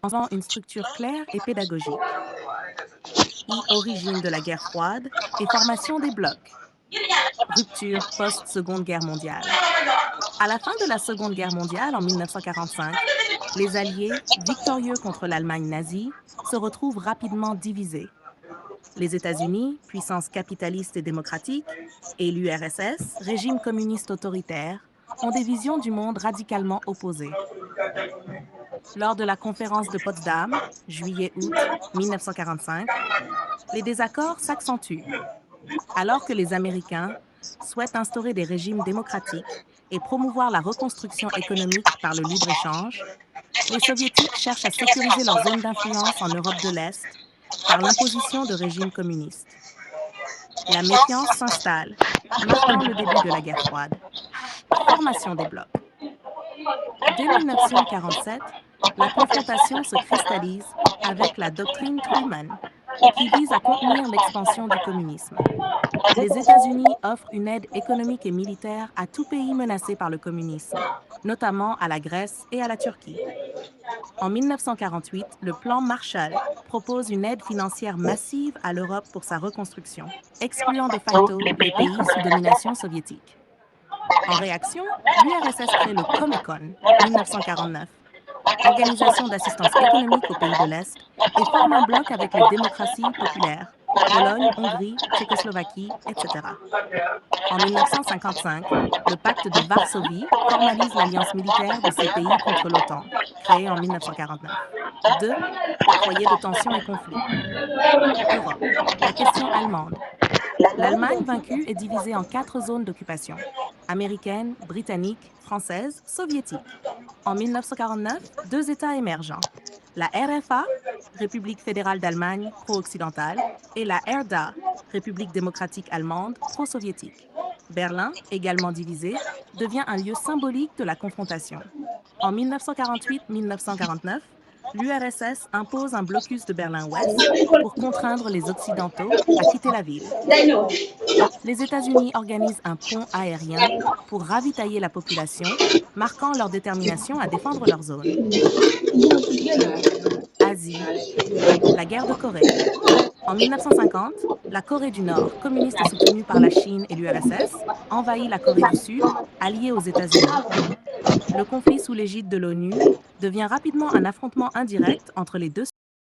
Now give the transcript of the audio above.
en une structure claire et pédagogique. Origine de la guerre froide et formation des blocs. Rupture post-Seconde Guerre mondiale. À la fin de la Seconde Guerre mondiale, en 1945, les Alliés, victorieux contre l'Allemagne nazie, se retrouvent rapidement divisés. Les États-Unis, puissance capitaliste et démocratique, et l'URSS, régime communiste autoritaire, ont des visions du monde radicalement opposées. Lors de la conférence de Potsdam, juillet-août 1945, les désaccords s'accentuent. Alors que les Américains souhaitent instaurer des régimes démocratiques et promouvoir la reconstruction économique par le libre-échange, les Soviétiques cherchent à sécuriser leur zone d'influence en Europe de l'Est par l'imposition de régimes communistes. La méfiance s'installe, marquant le début de la guerre froide. Formation des blocs. Dès 1947, la confrontation se cristallise avec la doctrine Truman, qui vise à contenir l'expansion du communisme. Les États-Unis offrent une aide économique et militaire à tout pays menacé par le communisme, notamment à la Grèce et à la Turquie. En 1948, le plan Marshall propose une aide financière massive à l'Europe pour sa reconstruction, excluant de facto les pays sous domination soviétique. En réaction, l'URSS crée le Comecon, 1949, organisation d'assistance économique aux pays de l'Est, et forme un bloc avec les démocraties populaires, Pologne, Hongrie, Tchécoslovaquie, etc. En 1955, le pacte de Varsovie formalise l'alliance militaire de ces pays contre l'OTAN, créée en 1949. 2. Foyer de tensions et conflits. Europe. La question allemande. L'Allemagne vaincue est divisée en 4 zones d'occupation: américaine, britannique, française, soviétique. En 1949, 2 États émergents: la RFA, République fédérale d'Allemagne pro-occidentale, et la RDA, République démocratique allemande pro-soviétique. Berlin, également divisé, devient un lieu symbolique de la confrontation. En 1948-1949, l'URSS impose un blocus de Berlin-Ouest pour contraindre les Occidentaux à quitter la ville. Les États-Unis organisent un pont aérien pour ravitailler la population, marquant leur détermination à défendre leur zone. Asie. La guerre de Corée. En 1950, la Corée du Nord, communiste et soutenue par la Chine et l'URSS, envahit la Corée du Sud, alliée aux États-Unis. Le conflit sous l'égide de l'ONU devient rapidement un affrontement indirect entre les deux